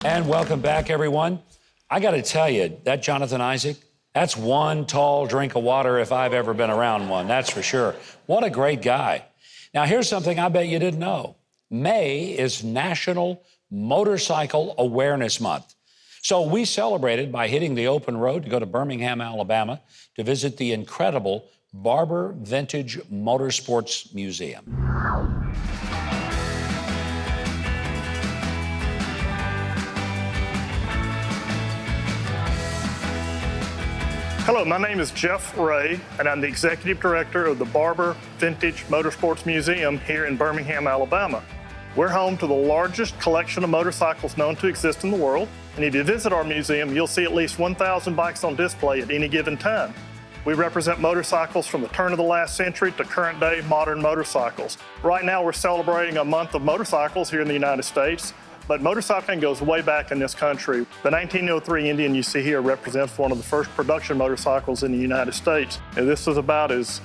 And welcome back, everyone. I got to tell you, that Jonathan Isaac, that's one tall drink of water if I've ever been around one, that's for sure. What a great guy. Now, here's something I bet you didn't know. May is National Motorcycle Awareness Month. So we celebrated by hitting the open road to go to Birmingham, Alabama, to visit the incredible Barber Vintage Motorsports Museum. Hello, my name is Jeff Ray, and I'm the Executive Director of the Barber Vintage Motorsports Museum here in Birmingham, Alabama. We're home to the largest collection of motorcycles known to exist in the world, and if you visit our museum, you'll see at least 1,000 bikes on display at any given time. We represent motorcycles from the turn of the last century to current-day modern motorcycles. Right now, we're celebrating a month of motorcycles here in the United States, but motorcycling goes way back in this country. The 1903 Indian you see here represents one of the first production motorcycles in the United States. And this is about as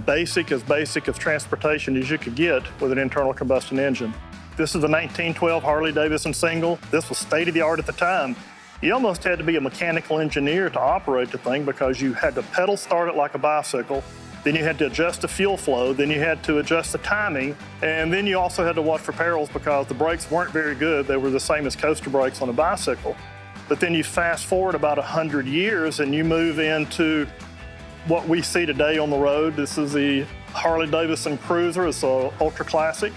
basic of transportation as you could get with an internal combustion engine. This is a 1912 Harley-Davidson single. This was state-of-the-art at the time. You almost had to be a mechanical engineer to operate the thing because you had to pedal start it like a bicycle. Then you had to adjust the fuel flow, then you had to adjust the timing, and then you also had to watch for perils because the brakes weren't very good. They were the same as coaster brakes on a bicycle. But then you fast forward about 100 years and you move into what we see today on the road. This is the Harley-Davidson Cruiser. It's an ultra classic.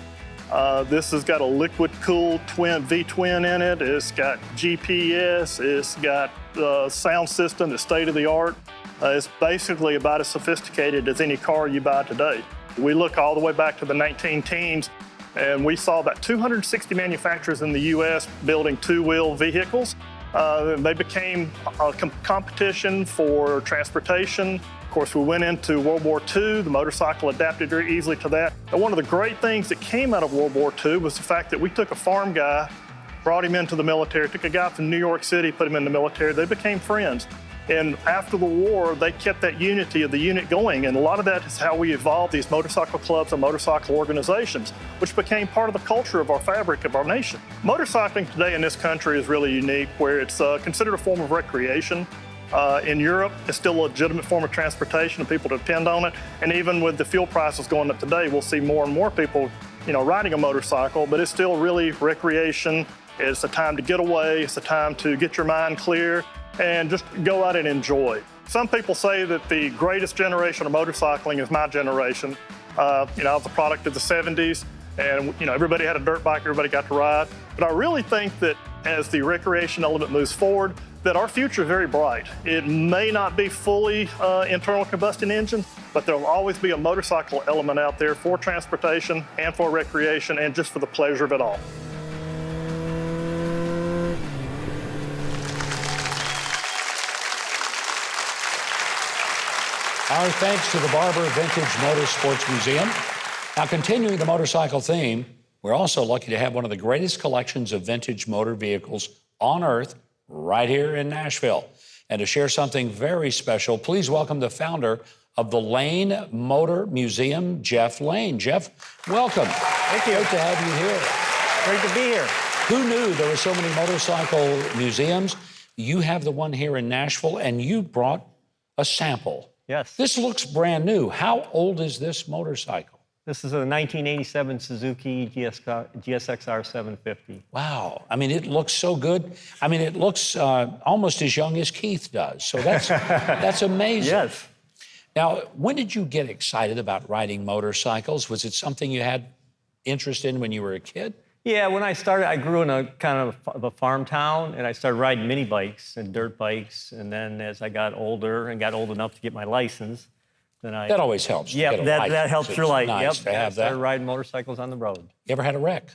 This has got a liquid-cooled V-twin in it. It's got GPS. It's got a sound system that's state-of-the-art. It's basically about as sophisticated as any car you buy today. We look all the way back to the 19-teens, and we saw about 260 manufacturers in the U.S. building two-wheel vehicles. They became a competition for transportation. Of course, we went into World War II. The motorcycle adapted very easily to that. And one of the great things that came out of World War II was the fact that we took a farm guy, brought him into the military, took a guy from New York City, put him in the military. They became friends. And after the war, they kept that unity of the unit going. And a lot of that is how we evolved these motorcycle clubs and motorcycle organizations, which became part of the culture of our fabric of our nation. Motorcycling today in this country is really unique, where it's considered a form of recreation. In Europe, it's still a legitimate form of transportation and people depend on it. And even with the fuel prices going up today, we'll see more and more people, riding a motorcycle, but it's still really recreation. It's a time to get away. It's a time to get your mind clear and just go out and enjoy. Some people say that the greatest generation of motorcycling is my generation. I was a product of the 70s, and everybody had a dirt bike, everybody got to ride. But I really think that as the recreation element moves forward, that our future is very bright. It may not be fully internal combustion engine, but there'll always be a motorcycle element out there for transportation and for recreation and just for the pleasure of it all. Our thanks to the Barber Vintage Motorsports Museum. Now, continuing the motorcycle theme, we're also lucky to have one of the greatest collections of vintage motor vehicles on earth right here in Nashville. And to share something very special, please welcome the founder of the Lane Motor Museum, Jeff Lane. Jeff, welcome. Thank you. Great to have you here. Great to be here. Who knew there were so many motorcycle museums? You have the one here in Nashville, and you brought a sample. Yes. This looks brand new. How old is this motorcycle? This is a 1987 Suzuki GSXR 750. Wow. I mean, it looks so good. I mean, it looks almost as young as Keith does. So that's amazing. Yes. Now, when did you get excited about riding motorcycles? Was it something you had interest in when you were a kid? Yeah, when I started, I grew in a kind of a farm town, and I started riding mini bikes and dirt bikes. And then as I got older and got old enough to get my license, then I... That always helps. Yeah, that helps your life. Nice to have that. I started riding motorcycles on the road. You ever had a wreck?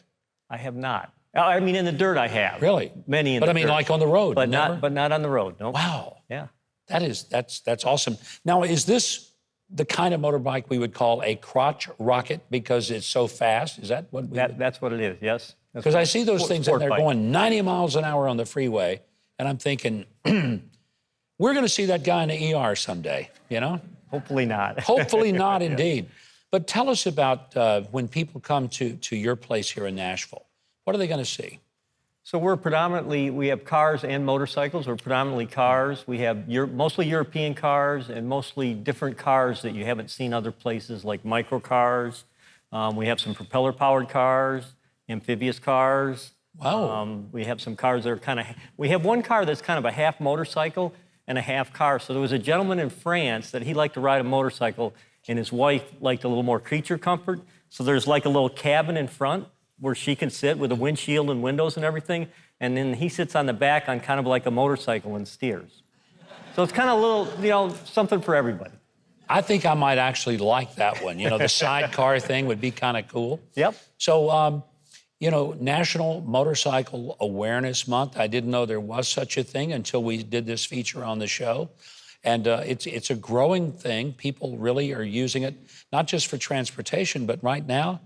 I have not. I mean, in the dirt I have. Really? Many in the dirt. But I mean, like on the road, but never? not on the road. No. Wow. Yeah. That's awesome. Now, is this the kind of motorbike we would call a crotch rocket because it's so fast? Is that what That's what it is, yes. Because I see those things and they're going 90 miles an hour on the freeway, and I'm thinking, we're going to see that guy in the ER someday, Hopefully not. Hopefully not, indeed. But tell us about when people come to your place here in Nashville. What are they going to see? So we have cars and motorcycles. We're predominantly cars. We have mostly European cars and mostly different cars that you haven't seen other places, like micro cars. We have some propeller-powered cars, amphibious cars. Wow. We have some cars that are we have one car that's kind of a half motorcycle and a half car. So there was a gentleman in France that he liked to ride a motorcycle, and his wife liked a little more creature comfort. So there's like a little cabin in front where she can sit with a windshield and windows and everything, and then he sits on the back on kind of like a motorcycle and steers. So it's kind of a little, something for everybody. I think I might actually like that one. The sidecar thing would be kind of cool. Yep. So, National Motorcycle Awareness Month. I didn't know there was such a thing until we did this feature on the show. And it's a growing thing. People really are using it, not just for transportation, but right now,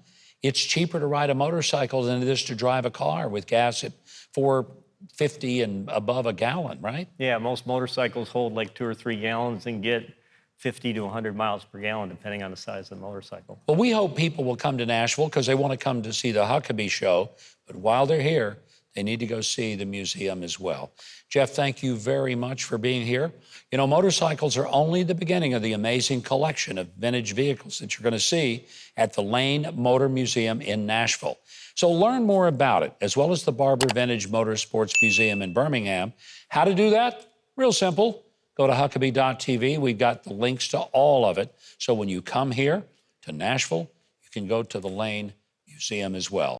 it's cheaper to ride a motorcycle than it is to drive a car with gas at $4.50 and above a gallon, right? Yeah, most motorcycles hold like 2 or 3 gallons and get 50 to 100 miles per gallon, depending on the size of the motorcycle. Well, we hope people will come to Nashville because they want to come to see the Huckabee show. But while they're here, they need to go see the museum as well. Jeff, thank you very much for being here. Motorcycles are only the beginning of the amazing collection of vintage vehicles that you're going to see at the Lane Motor Museum in Nashville. So learn more about it, as well as the Barber Vintage Motorsports Museum in Birmingham. How to do that? Real simple. Go to Huckabee.tv. We've got the links to all of it. So when you come here to Nashville, you can go to the Lane Museum as well.